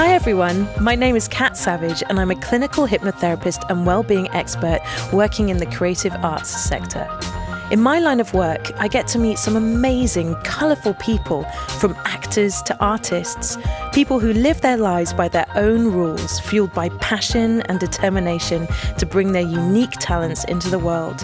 Hi everyone, my name is Kat Savage and I'm a clinical hypnotherapist and well-being expert working in the creative arts sector. In my line of work, I get to meet some amazing, colourful people, from actors to artists, people who live their lives by their own rules, fueled by passion and determination to bring their unique talents into the world.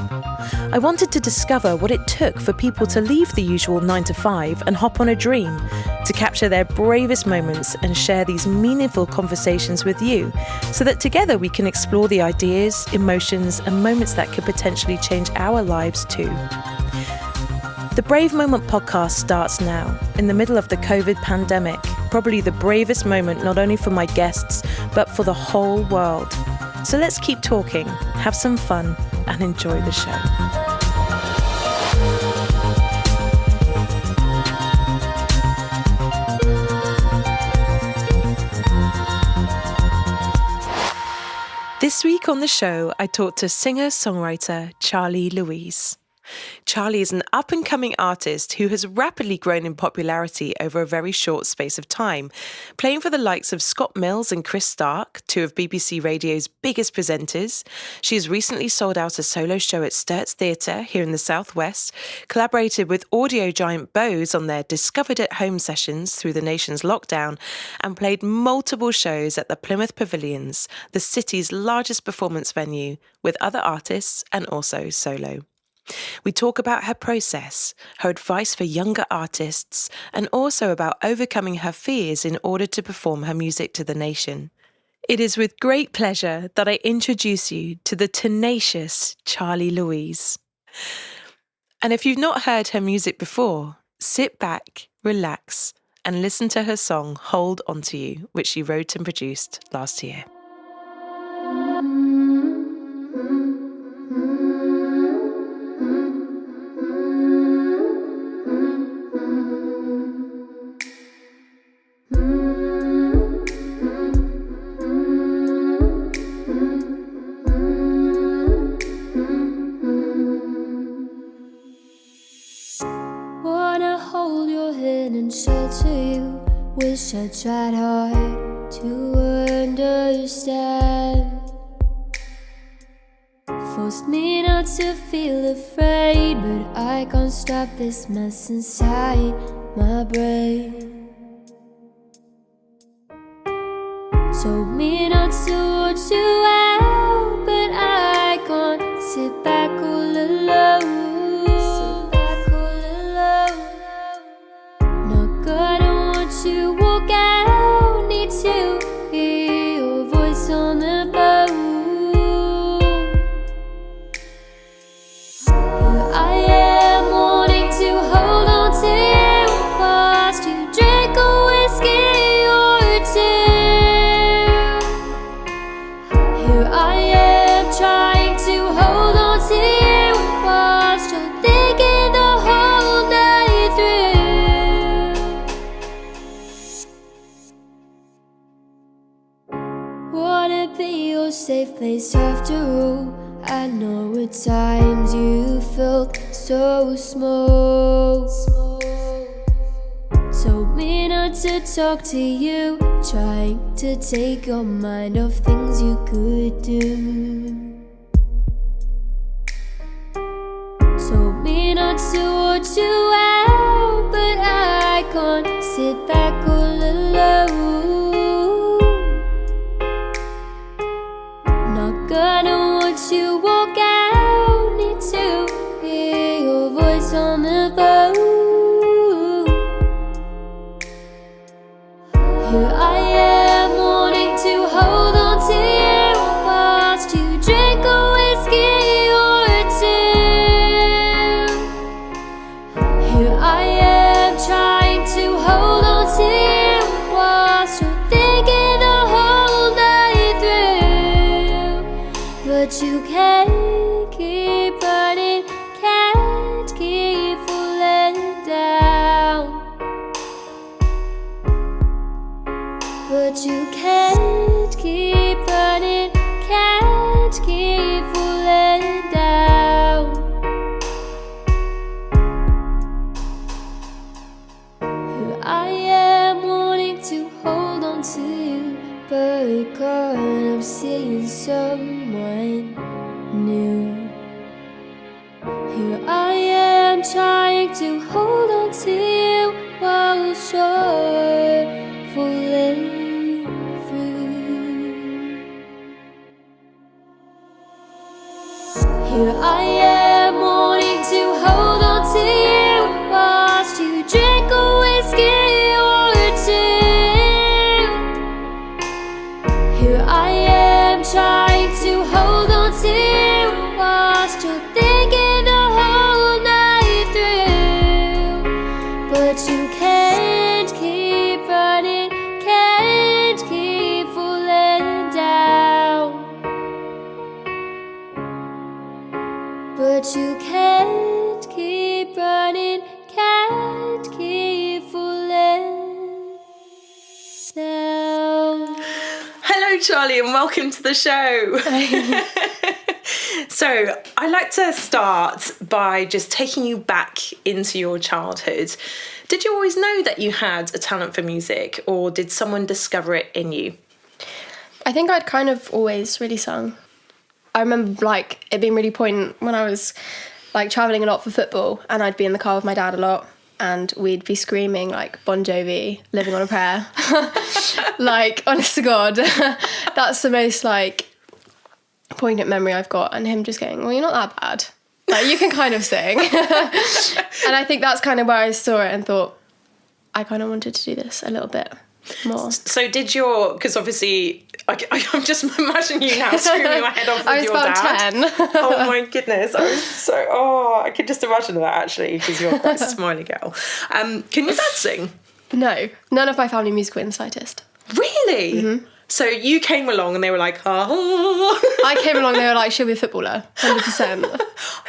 I wanted to discover what it took for people to leave the usual 9 to 5 and hop on a dream, to capture their bravest moments and share these meaningful conversations with you, so that together we can explore the ideas, emotions, and moments that could potentially change our lives too. The Brave Moment podcast starts now, in the middle of the COVID pandemic, probably the bravest moment not only for my guests, but for the whole world. So let's keep talking, have some fun, and enjoy the show. This week on the show, I talked to singer-songwriter Louise. Charlie is an up-and-coming artist who has rapidly grown in popularity over a very short space of time, playing for the likes of Scott Mills and Chris Stark, two of BBC Radio's biggest presenters. She has recently sold out a solo show at Sturts Theatre here in the Southwest, collaborated with audio giant Bose on their Discovered at Home sessions through the nation's lockdown, and played multiple shows at the Plymouth Pavilions, the city's largest performance venue, with other artists and also solo. We talk about her process, her advice for younger artists, and also about overcoming her fears in order to perform her music to the nation. It is with great pleasure that I introduce you to the tenacious Louise. And if you've not heard her music before, sit back, relax, and listen to her song Hold On To You, which she wrote and produced last year. Shelter you, wish I tried hard to understand. Forced me not to feel afraid, but I can't stop this mess inside my brain. Told me not to watch you out, but I can't sit back all alone. To walk out, need to hear your voice on the phone. Here I am wanting to hold on to you, whilst you drink a whiskey or two. Here I am trying to hold on to you, whilst you're thinking the whole night through. Wanna be your safe place after all. I know at times you felt so small. Told me not to talk to you, trying to take your mind off things you could do. Told me not to watch you out, but I can't sit back all alone. Gonna watch you walk out, need to hear your voice on the phone. Here I am wanting to hold on to you, whilst you drink a whiskey or two. Here I am trying to hold on to you, whilst you're thinking the whole night through. But you can't keep running, can't keep falling down. But you can't keep running, can't keep falling down. Here I am wanting to hold on to you. new. Here I am trying to hold on to you while falling through. Here I am wanting to hold on to you whilst you drink a whiskey or two. Here I am trying to hold on to you whilst you're thinking the whole night through. But you can't keep running, can't keep falling down. But you can't keep running, can't keep falling down. Hello, Charlie, and welcome to the show. So, I like to start by just taking you back into your childhood. Did you always know that you had a talent for music, or did someone discover it in you? I think I'd kind of always really sung. I remember like it being really poignant when I was like travelling a lot for football, and I'd be in the car with my dad a lot, and we'd be screaming like Bon Jovi, Living on a Prayer. Like, honest to God, that's the most like poignant memory I've got, and him just going, well, you're not that bad. Like, you can kind of sing. And I think that's kind of where I saw it and thought, I kind of wanted to do this a little bit more. So did because obviously, I'm just imagining you now screaming your head off with your dad. I was about 10. Oh my goodness, I could just imagine that actually, because you're quite a smiley girl. Can your dad sing? No, none of my family musical in the slightest. Really? Mm-hmm. So you came along and they were like, oh. I came along, they were like, she'll be a footballer, 100%.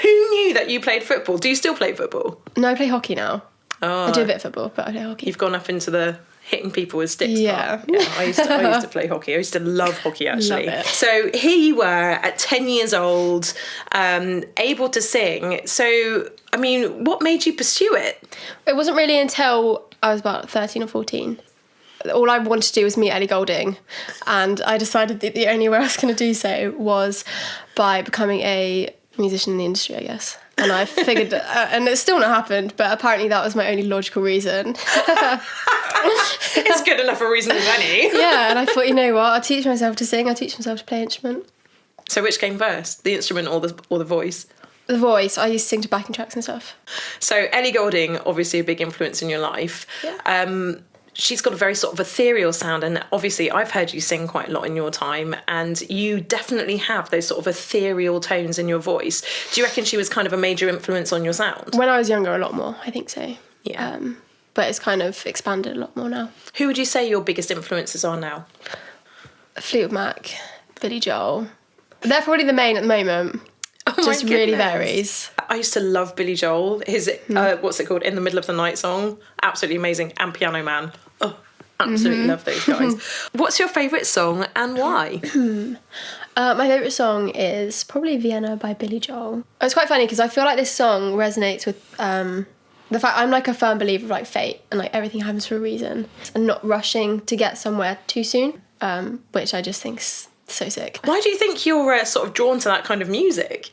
Who knew that you played football? Do you still play football? No, I play hockey now. Oh. I do a bit of football, but I play hockey. You've gone up into the hitting people with sticks. Yeah. I used to play hockey. I used to love hockey, actually. Love it. So here you were at 10 years old, able to sing. So, I mean, what made you pursue it? It wasn't really until I was about 13 or 14. All I wanted to do was meet Ellie Goulding, and I decided that the only way I was going to do so was by becoming a musician in the industry, I guess. And I figured, and it's still not happened, but apparently that was my only logical reason. It's good enough a reason as any. Yeah, and I thought, you know what, I'll teach myself to sing, I'll teach myself to play an instrument. So which came first, the instrument or the voice? The voice. I used to sing to backing tracks and stuff. So Ellie Goulding, obviously a big influence in your life. Yeah. She's got a very sort of ethereal sound, and obviously I've heard you sing quite a lot in your time, and you definitely have those sort of ethereal tones in your voice. Do you reckon she was kind of a major influence on your sound? When I was younger, a lot more, I think so. Yeah. But it's kind of expanded a lot more now. Who would you say your biggest influences are now? Fleetwood Mac, Billy Joel. They're probably the main at the moment. Oh, just really varies. I used to love Billy Joel. His, what's it called? In the Middle of the Night song. Absolutely amazing. And Piano Man. Oh, absolutely love those guys. What's your favourite song and why? My favourite song is probably Vienna by Billy Joel. It's quite funny because I feel like this song resonates with the fact I'm like a firm believer of like fate and like everything happens for a reason and not rushing to get somewhere too soon, which I just think's so sick. Why do you think you're sort of drawn to that kind of music?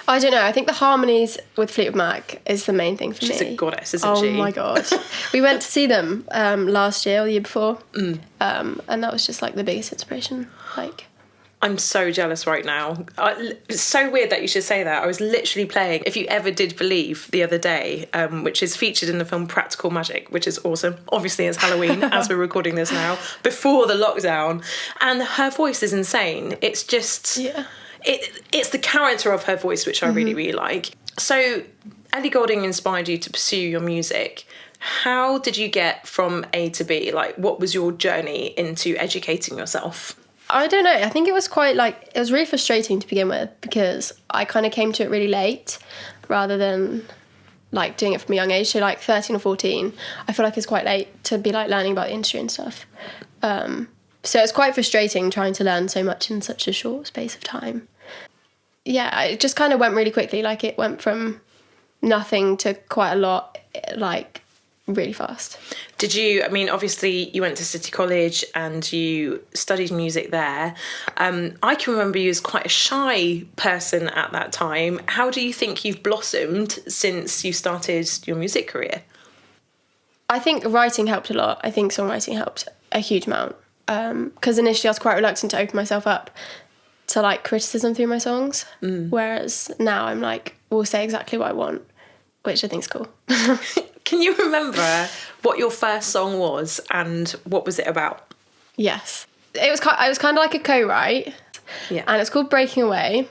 I don't know. I think the harmonies with Fleetwood Mac is the main thing for me. She's a goddess, isn't she? Oh my God. We went to see them last year or the year before. And that was just like the biggest inspiration. Like, I'm so jealous right now. It's so weird that you should say that. I was literally playing If You Ever Did Believe the other day, which is featured in the film Practical Magic, which is awesome. Obviously it's Halloween as we're recording this now, before the lockdown. And her voice is insane. It's just... yeah. It's the character of her voice, which I really, really like. So Ellie Goulding inspired you to pursue your music. How did you get from A to B? Like, what was your journey into educating yourself? I don't know. I think it was quite like, it was really frustrating to begin with because I kind of came to it really late rather than like doing it from a young age. So like 13 or 14, I feel like it's quite late to be like learning about the industry and stuff. So it's quite frustrating trying to learn so much in such a short space of time. Yeah, it just kind of went really quickly. Like it went from nothing to quite a lot, like really fast. Did you, I mean, obviously you went to City College and you studied music there. I can remember you as quite a shy person at that time. How do you think you've blossomed since you started your music career? I think writing helped a lot. I think songwriting helped a huge amount. Because initially I was quite reluctant to open myself up to like criticism through my songs. Whereas now I'm like, will say exactly what I want, which I think is cool. Can you remember what your first song was and what was it about? Yes. It was kind of like a co-write. Yeah. And it's called Breaking Away.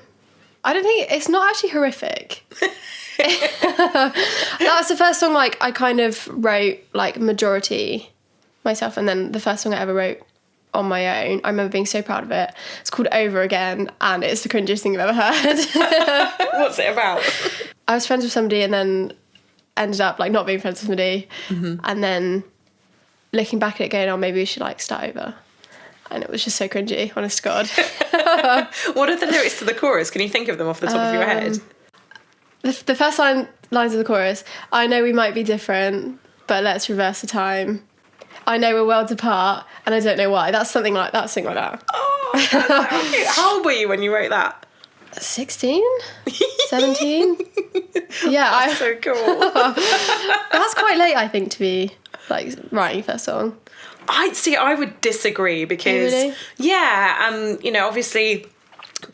I don't think, it's not actually horrific. That was the first song like I kind of wrote like majority myself, and then the first song I ever wrote on my own. I remember being so proud of it. It's called Over Again, and it's the cringiest thing I've ever heard. What's it about? I was friends with somebody and then ended up like not being friends with somebody, and then looking back at it going, oh, maybe we should like start over. And it was just so cringy, honest to God. What are the lyrics to the chorus? Can you think of them off the top of your head? The first lines of the chorus, I know we might be different, but let's reverse the time. I know we're worlds apart, and I don't know why. That's something like that. Something like that. Oh, that's so cute. How old were you when you wrote that? 16? 17? Yeah, That's so cool. that's quite late, I think, to be like writing your first song. I would disagree because, Really? yeah, you know, obviously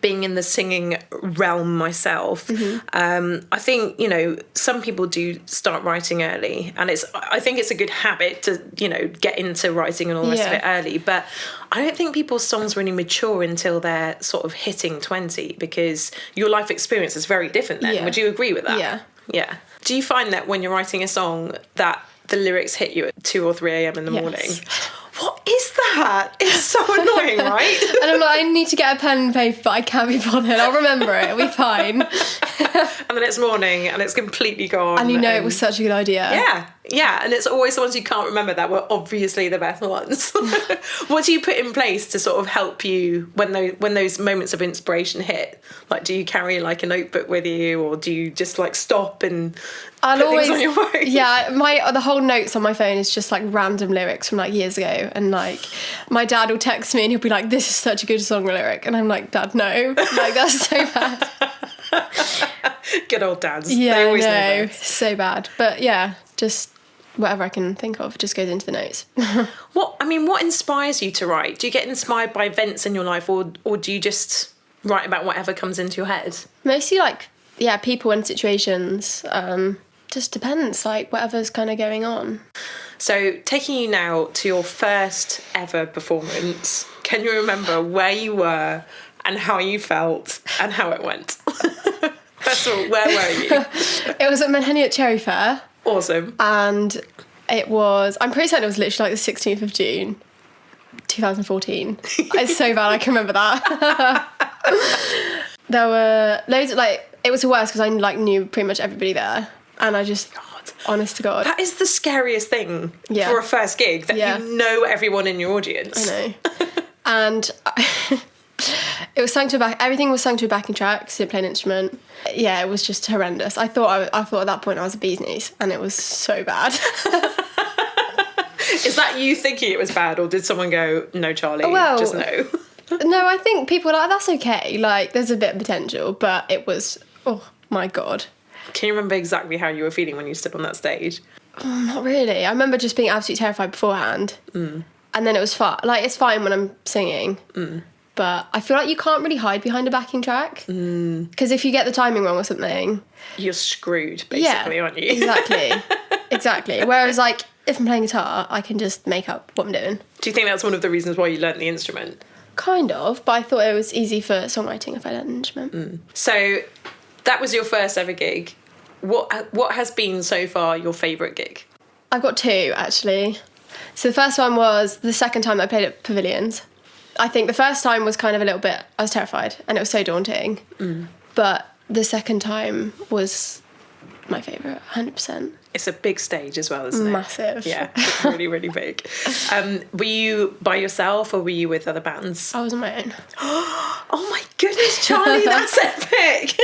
being in the singing realm myself, I think, you know, some people do start writing early, and I think it's a good habit to, you know, get into writing and all the rest of it early, but I don't think people's songs really mature until they're sort of hitting 20, because your life experience is very different then. Yeah. Would you agree with that? Yeah. Yeah. Do you find that when you're writing a song that the lyrics hit you at 2 or 3 a.m. in the morning? What is that? It's so annoying, right? And I'm like, I need to get a pen and paper, but I can't be bothered. I'll remember it. It'll be fine. And then it's morning and it's completely gone. And you know it was such a good idea. Yeah. And it's always the ones you can't remember that were obviously the best ones. What do you put in place to sort of help you when those moments of inspiration hit? Like, do you carry like a notebook with you, or do you just like stop and put things on your phone? Yeah, the whole notes on my phone is just like random lyrics from like years ago, and like my dad will text me and he'll be like, "This is such a good song lyric," and I'm like, "Dad, no, like that's so bad." Good old dads. Yeah, They always know no, best. so bad. But yeah, just whatever I can think of just goes into the notes. What inspires you to write? Do you get inspired by events in your life, or do you just write about whatever comes into your head? Mostly like, yeah, people and situations. Just depends, like whatever's kind of going on. So, taking you now to your first ever performance, can you remember where you were and how you felt and how it went? First of all, where were you? It was at Menheniot at Cherry Fair. Awesome. And it was, I'm pretty certain it was literally like the 16th of June, 2014. It's so bad, I can remember that. There were loads of, like, it was the worst because I like knew pretty much everybody there. And I just, honest to God. That is the scariest thing Yeah. for a first gig, that Yeah. you know everyone in your audience. I know. And it was sung to everything was sung to a backing track, so I didn't play an instrument. Yeah, it was just horrendous. I thought at that point I was a bee's knees, and it was so bad. Is that you thinking it was bad, or did someone go, "No, Charlie, Well, just no"? No, I think people were like, that's okay. Like, there's a bit of potential, but it was, oh my God. Can you remember exactly how you were feeling when you stood on that stage? Not really. I remember just being absolutely terrified beforehand. And then it was fine. Like, it's fine when I'm singing. But I feel like you can't really hide behind a backing track. Because if you get the timing wrong or something... You're screwed, basically, aren't you? Exactly. Whereas, like, if I'm playing guitar, I can just make up what I'm doing. Do you think that's one of the reasons why you learnt the instrument? Kind of, but I thought it was easy for songwriting if I learned an instrument. So, that was your first ever gig. What has been so far your favourite gig? I've got two, actually. So the first one was the second time I played at Pavilions. I think the first time was kind of a little bit... I was terrified, and it was so daunting. But the second time was my favourite, 100%. It's a big stage as well, isn't it? Massive. Yeah, it's really, really big. Were you by yourself, or were you with other bands? I was on my own. Oh my goodness, Charlie, that's epic!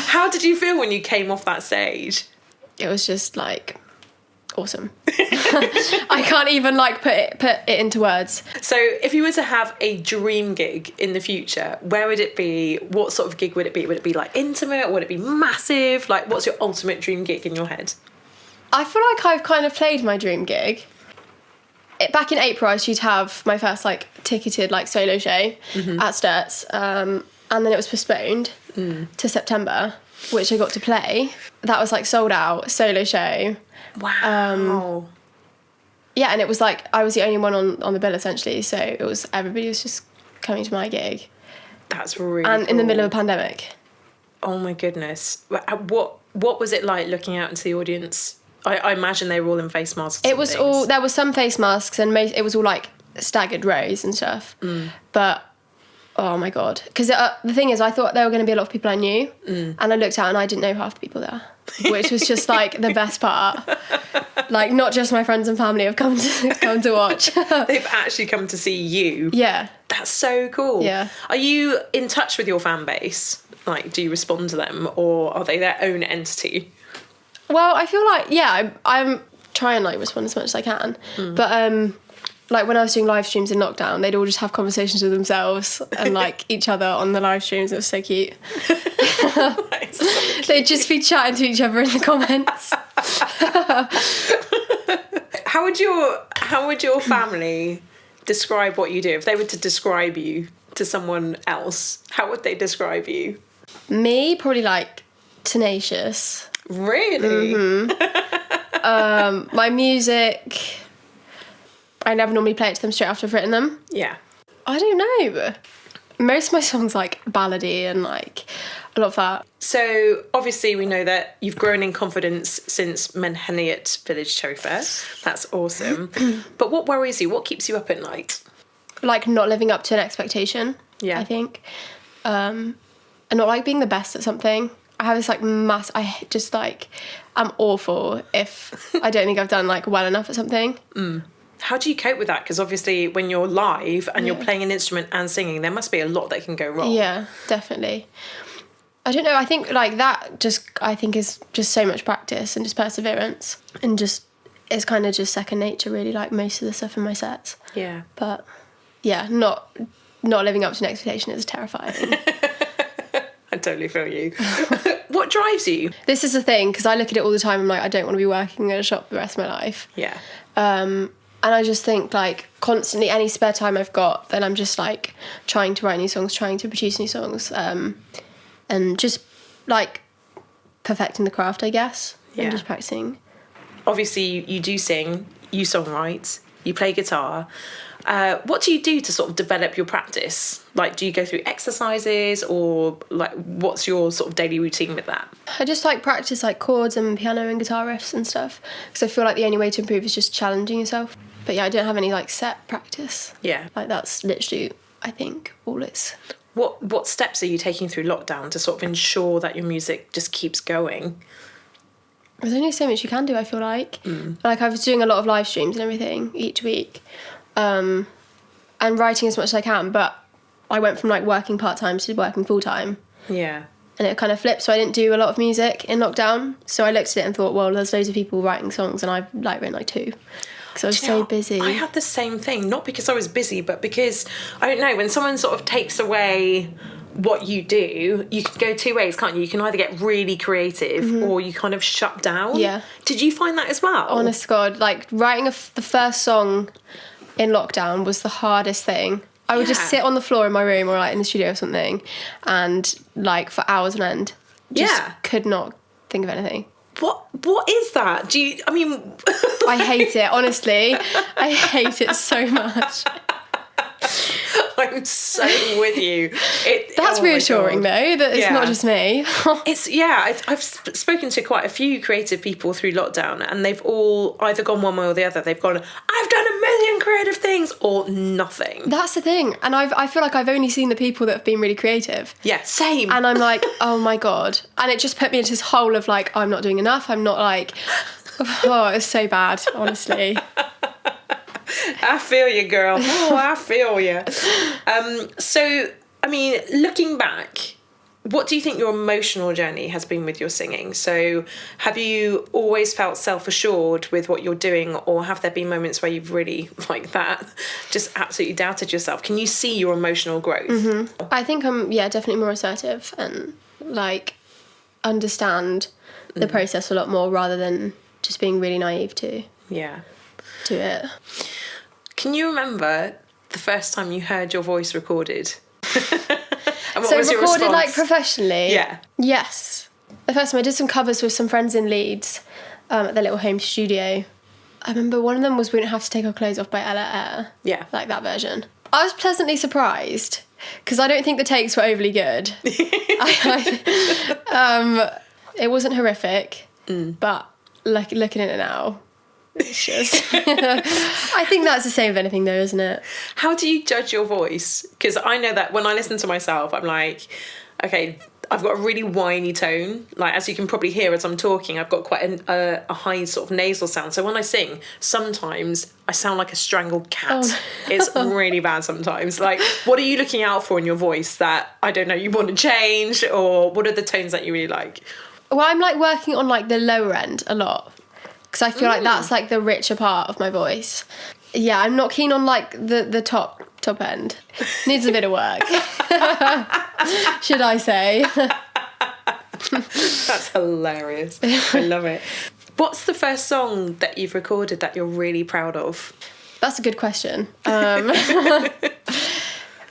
How did you feel when you came off that stage? it was just like awesome. I can't even like put it into words. So if you were to have a dream gig in the future, where would it be? What sort of gig would it be? Would it be like intimate? Would it be massive? Like, what's your ultimate dream gig in your head? I feel like I've kind of played my dream gig. Back in April, I was due to have my first like ticketed like solo show at Sturts, and then it was postponed to September, which I got to play. That was like sold out solo show. Wow. Yeah, and it was like I was the only one on the bill essentially, so everybody was just coming to my gig. That's really and cool. in the middle of a pandemic. Oh my goodness. What was it like looking out into the audience? I imagine they were all in face masks. It was all, there was some face masks and it was all like staggered rows and stuff. But oh my God. Because the thing is, I thought there were going to be a lot of people I knew, and I looked out and I didn't know half the people there, which was just like the best part. Like, not just my friends and family have come to watch. They've actually come to see you. Yeah. That's so cool. Yeah. Are you in touch with your fan base? Like, do you respond to them, or are they their own entity? Well, I feel like, yeah, I'm trying like respond as much as I can. But like when I was doing live streams in lockdown, they'd all just have conversations with themselves and like each other on the live streams. It was so cute. They'd just be chatting to each other in the comments. How would your family describe what you do? If they were to describe you to someone else, how would they describe you? Me, probably like tenacious. Really? My music, I never normally play it to them straight after I've written them. Yeah. I don't know. Most of my songs like ballady and like a lot of that. So obviously we know that you've grown in confidence since Menheniot Village Cherry Fest. That's awesome. But what worries you? What keeps you up at night? Like not living up to an expectation, Yeah. I think. And not like being the best at something. I have this like I'm awful if I don't think I've done like well enough at something. How do you cope with that? Because obviously when you're live and you're playing an instrument and singing, there must be a lot that can go wrong. Yeah, definitely. I don't know, I think like that is just so much practice and just perseverance and just it's kind of just second nature really, like most of the stuff in my sets. Yeah. But yeah, not living up to an expectation is terrifying. I totally feel you. What drives you? This is the thing, because I look at it all the time. I'm like, I don't want to be working in a shop the rest of my life. Yeah. And I just think like constantly any spare time I've got, then I'm just like trying to write new songs, trying to produce new songs, and just like perfecting the craft, I guess. Yeah. And just practicing. Obviously you do sing, you songwrite, you play guitar. What do you do to sort of develop your practice? Like, do you go through exercises or like what's your sort of daily routine with that? I just like practice like chords and piano and guitar riffs and stuff because I feel like the only way to improve is just challenging yourself. But yeah, I don't have any like set practice. Yeah. Like that's literally, I think, all it's... What steps are you taking through lockdown to sort of ensure that your music just keeps going? There's only so much you can do, I feel like. Like I was doing a lot of live streams and everything each week. And writing as much as I can, but I went from like working part-time to working full-time. Yeah. And it kind of flipped, so I didn't do a lot of music in lockdown. So I looked at it and thought, well, there's loads of people writing songs and I've like written like 2. Because I was so busy. I had the same thing, not because I was busy, but because, I don't know, when someone sort of takes away what you do, you can go 2 ways, can't you? You can either get really creative or you kind of shut down. Yeah. Did you find that as well? Honest to God, like writing the first song in lockdown was the hardest thing. I would just sit on the floor in my room or like in the studio or something and like for hours on end just could not think of anything. What is that? I hate it, honestly. I hate it so much. I'm so with you. That's reassuring though, that it's not just me. I've spoken to quite a few creative people through lockdown and they've all either gone one way or the other. They've gone, I've done a million creative things, or nothing. That's the thing. And I feel like I've only seen the people that have been really creative. Yeah, same. And I'm like, oh my God. And it just put me into this hole of like, I'm not doing enough. I'm not like, oh, it's so bad, honestly. I feel you, girl. Oh, I feel you. So, I mean, looking back, What do you think your emotional journey has been with your singing? So have you always felt self-assured with what you're doing, or have there been moments where you've really, like that, just absolutely doubted yourself? Can you see your emotional growth? I think I'm, definitely more assertive and, like, understand the process a lot more rather than just being really naive to it. Can you remember the first time you heard your voice recorded? And what So was your recorded, response? like, professionally? Yeah. Yes. The first time I did some covers with some friends in Leeds at their little home studio. I remember one of them was We Don't Have to Take Our Clothes Off by Ella Eyre. Yeah. Like that version. I was pleasantly surprised because I don't think the takes were overly good. It wasn't horrific, but like looking at it now, it's just... I think that's the same with anything though, isn't it? How do you judge your voice? Because I know that when I listen to myself, I'm like, okay, I've got a really whiny tone. Like, as you can probably hear as I'm talking, I've got quite a high sort of nasal sound. So when I sing, sometimes I sound like a strangled cat. Oh. It's really bad sometimes. Like, what are you looking out for in your voice that, I don't know, you want to change? Or what are the tones that you really like? Well, I'm like working on like the lower end a lot because I feel like that's like the richer part of my voice. Yeah, I'm not keen on like the top end. Needs a bit of work. Should I say? That's hilarious. I love it. What's the first song that you've recorded that you're really proud of? That's a good question.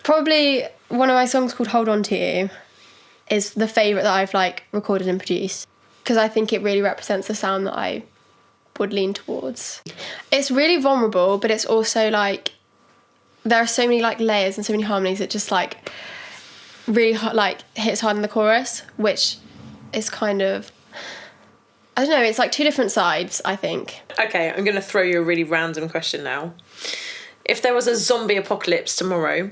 Probably one of my songs called Hold On To You is the favourite that I've like recorded and produced because I think it really represents the sound that I would lean towards. It's really vulnerable, but it's also like there are so many like layers and so many harmonies that just like really like hits hard in the chorus, which is kind of, I don't know, it's like two different sides, I think. Okay, I'm going to throw you a really random question now. If there was a zombie apocalypse tomorrow,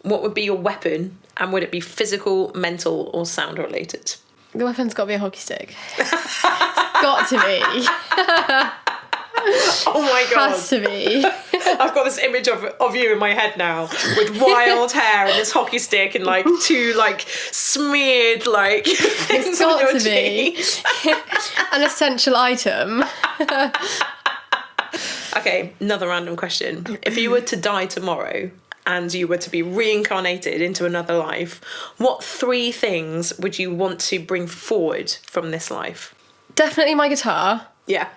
what would be your weapon, and would it be physical, mental, or sound related? The weapon's got to be a hockey stick. It's got to be. Oh my god. Has to be. I've got this image of you in my head now with wild hair and this hockey stick and like two like smeared like things It's on got your to be. An essential item. Okay, another random question. If you were to die tomorrow and you were to be reincarnated into another life, what 3 things would you want to bring forward from this life? Definitely my guitar. Yeah.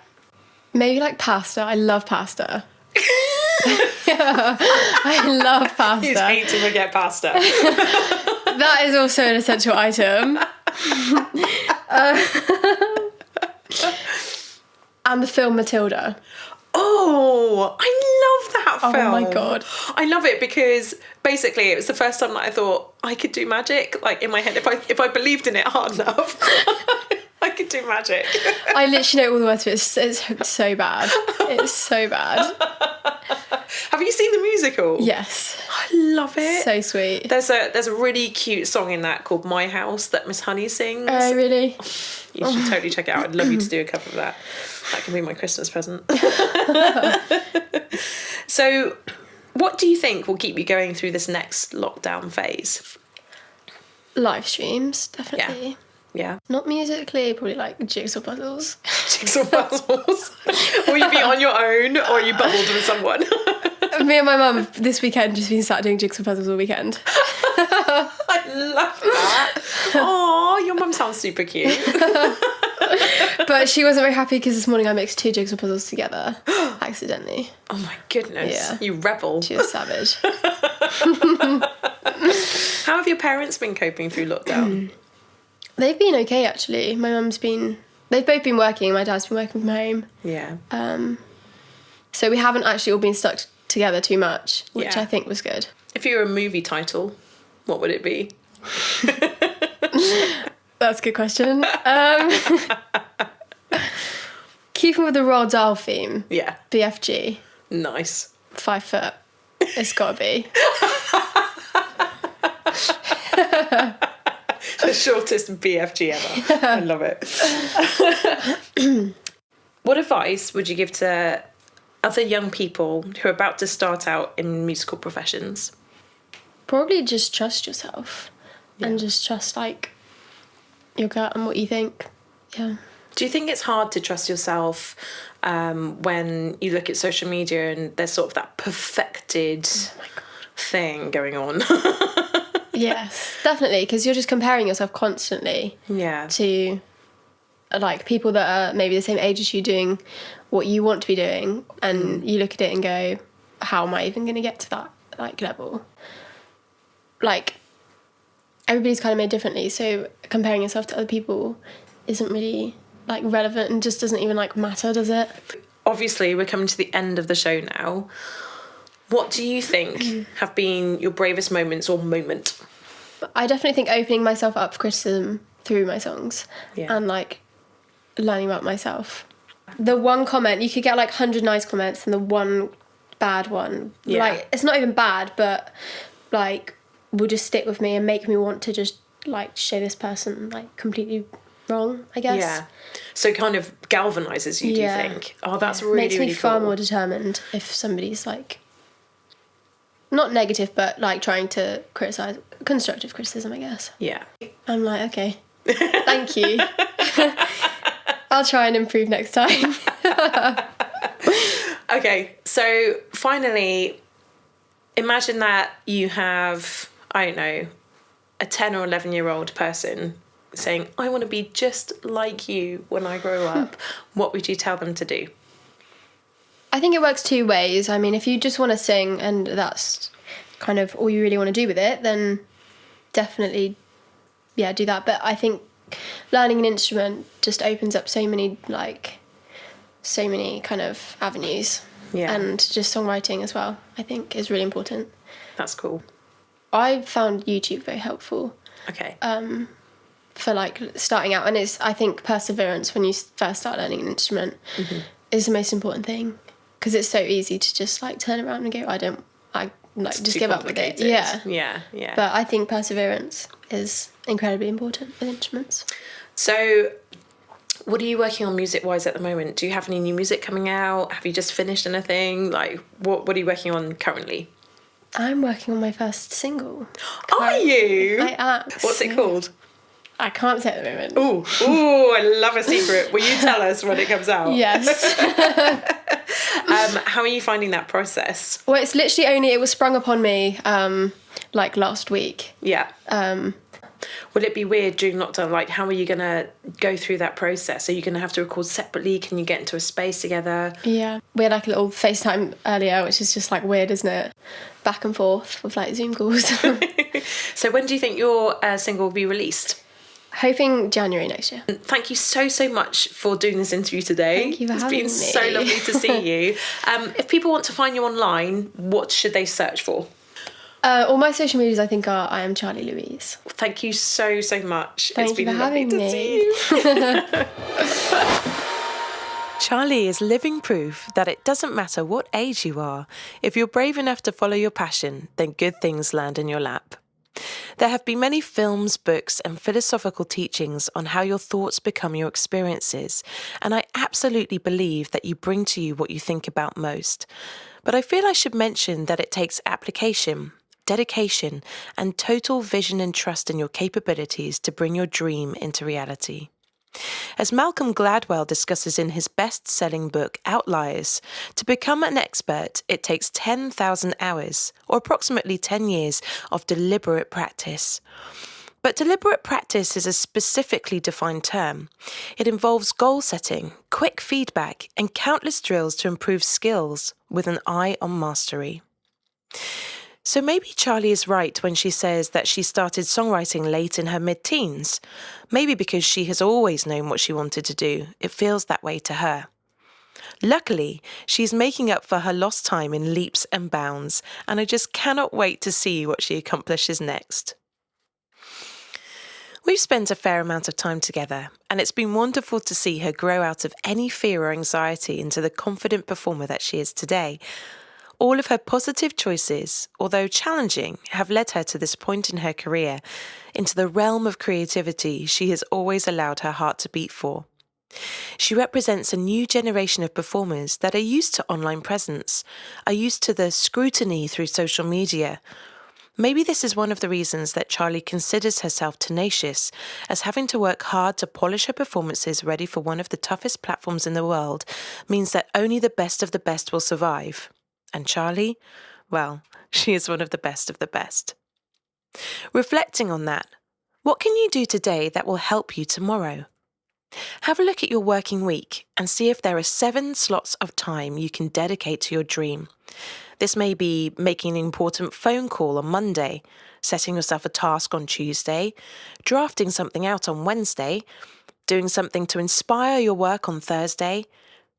Maybe like pasta. I love pasta. I love pasta. You'd hate to forget pasta. That is also an essential item. And the film Matilda. Oh, I love that film. Oh my god. I love it because basically it was the first time that I thought I could do magic. Like in my head, if I believed in it hard enough, I could do magic. I literally know all the words to it. It's so bad. It's so bad. Have you seen the musical? Yes. I love it. So sweet. There's a really cute song in that called My House that Miss Honey sings. Oh, really? You should totally check it out. I'd love you to do a cover of that. That can be my Christmas present. So, what do you think will keep you going through this next lockdown phase? Live streams, definitely. Yeah. Not musically, probably like jigsaw puzzles. Jigsaw puzzles. Will you be on your own or are you bubbled with someone? Me and my mum this weekend just been sat doing jigsaw puzzles all weekend. I love that. Oh, your mum sounds super cute. But she wasn't very happy because this morning I mixed 2 jigsaw puzzles together accidentally. Oh my goodness. Yeah. You rebel. She was savage. How have your parents been coping through lockdown? They've been okay actually. They've both been working. My dad's been working from home. Yeah. So we haven't actually all been stuck together too much, which Yeah. I think was good. If you were a movie title, what would it be? That's a good question. Keeping with the Roald Dahl theme. Yeah. BFG. Nice. 5 foot. It's got to be. The shortest BFG ever. I love it. What advice would you give to other young people who are about to start out in musical professions? Probably just trust yourself and just trust like your gut and what you think. Yeah. Do you think it's hard to trust yourself when you look at social media and there's sort of that perfected thing going on? Yes, definitely, because you're just comparing yourself constantly to like people that are maybe the same age as you doing what you want to be doing, and you look at it and go, how am I even going to get to that like level? Like, everybody's kind of made differently, so comparing yourself to other people isn't really like relevant and just doesn't even like matter, does it? Obviously, we're coming to the end of the show now. What do you think have been your bravest moments or moment? I definitely think opening myself up for criticism through my songs and like learning about myself. The one comment, you could get like 100 nice comments and the one bad one, like it's not even bad, but like will just stick with me and make me want to just like show this person like completely wrong, I guess. Yeah. So kind of galvanizes you, do you think? Oh, that's really, makes me really far cool. more determined if somebody's like not negative, but like trying to criticize, constructive criticism, I guess. Yeah. I'm like, okay, thank you. I'll try and improve next time. Okay, so finally, imagine that you have, I don't know, a 10 or 11-year-old person saying, I want to be just like you when I grow up. What would you tell them to do? I think it works two ways. I mean, if you just want to sing and that's kind of all you really want to do with it, then definitely, yeah, do that. But I think learning an instrument just opens up so many kind of avenues. Yeah. And just songwriting as well, I think, is really important. That's cool. I found YouTube very helpful. Okay. For like starting out, and it's, I think, perseverance when you first start learning an instrument is the most important thing, because it's so easy to just like turn around and go, I just give up with it. Yeah. But I think perseverance is incredibly important with instruments. So what are you working on music-wise at the moment? Do you have any new music coming out? Have you just finished anything? Like, what are you working on currently? I'm working on my first single. Are you? I am. What's it called? I can't say at the moment. Ooh, I love a secret. Will you tell us when it comes out? Yes. How are you finding that process? Well, it's literally it was sprung upon me like last week. Yeah. Will it be weird during lockdown? Like, how are you going to go through that process? Are you going to have to record separately? Can you get into a space together? Yeah. We had like a little FaceTime earlier, which is just like weird, isn't it? Back and forth with like Zoom calls. So when do you think your single will be released? Hoping January next year. Thank you so much for doing this interview today. Thank you for having me. It's been so lovely to see you. If people want to find you online, what should they search for? All my social medias, I think, are I am Charlie Louise. Thank you so much. Thank It's you been for lovely having to me. see you. Charlie is living proof that it doesn't matter what age you are. If you're brave enough to follow your passion, then good things land in your lap. There have been many films, books, and philosophical teachings on how your thoughts become your experiences, and I absolutely believe that you bring to you what you think about most. But I feel I should mention that it takes application, dedication, and total vision and trust in your capabilities to bring your dream into reality. As Malcolm Gladwell discusses in his best-selling book Outliers, to become an expert, it takes 10,000 hours, or approximately 10 years, of deliberate practice. But deliberate practice is a specifically defined term. It involves goal setting, quick feedback, and countless drills to improve skills with an eye on mastery. So maybe Charlie is right when she says that she started songwriting late in her mid-teens. Maybe because she has always known what she wanted to do, it feels that way to her. Luckily, she's making up for her lost time in leaps and bounds, and I just cannot wait to see what she accomplishes next. We've spent a fair amount of time together, and it's been wonderful to see her grow out of any fear or anxiety into the confident performer that she is today. All of her positive choices, although challenging, have led her to this point in her career, into the realm of creativity she has always allowed her heart to beat for. She represents a new generation of performers that are used to online presence, are used to the scrutiny through social media. Maybe this is one of the reasons that Charlie considers herself tenacious, as having to work hard to polish her performances ready for one of the toughest platforms in the world means that only the best of the best will survive. And Charlie, well, she is one of the best of the best. Reflecting on that, what can you do today that will help you tomorrow? Have a look at your working week and see if there are 7 slots of time you can dedicate to your dream. This may be making an important phone call on Monday, setting yourself a task on Tuesday, drafting something out on Wednesday, doing something to inspire your work on Thursday,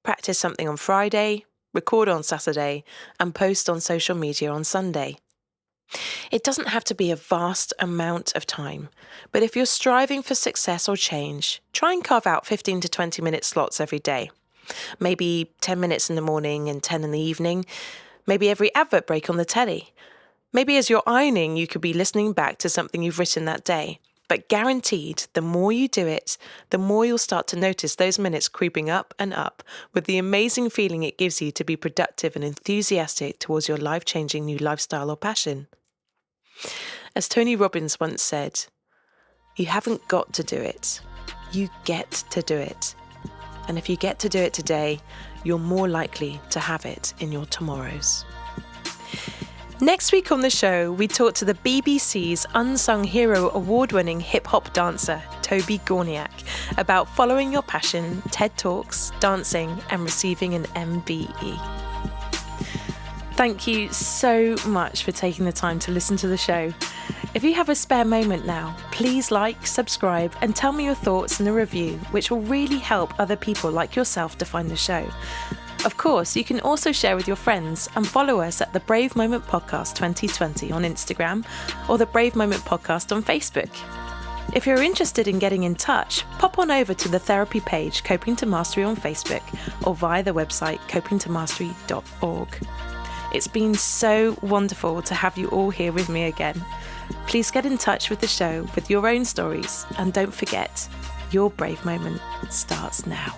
practice something on Friday, record on Saturday, and post on social media on Sunday. It doesn't have to be a vast amount of time, but if you're striving for success or change, try and carve out 15 to 20 minute slots every day. Maybe 10 minutes in the morning and 10 in the evening. Maybe every advert break on the telly. Maybe as you're ironing, you could be listening back to something you've written that day. But guaranteed, the more you do it, the more you'll start to notice those minutes creeping up and up with the amazing feeling it gives you to be productive and enthusiastic towards your life-changing new lifestyle or passion. As Tony Robbins once said, you haven't got to do it, you get to do it. And if you get to do it today, you're more likely to have it in your tomorrows. Next week on the show, we talk to the BBC's Unsung Hero award-winning hip-hop dancer, Toby Gorniak, about following your passion, TED Talks, dancing, and receiving an MBE. Thank you so much for taking the time to listen to the show. If you have a spare moment now, please like, subscribe, and tell me your thoughts in a review, which will really help other people like yourself to find the show. Of course, you can also share with your friends and follow us at the Brave Moment Podcast 2020 on Instagram or the Brave Moment Podcast on Facebook. If you're interested in getting in touch, pop on over to the therapy page Coping to Mastery on Facebook or via the website copingtomastery.org. It's been so wonderful to have you all here with me again. Please get in touch with the show with your own stories, and don't forget, your brave moment starts now.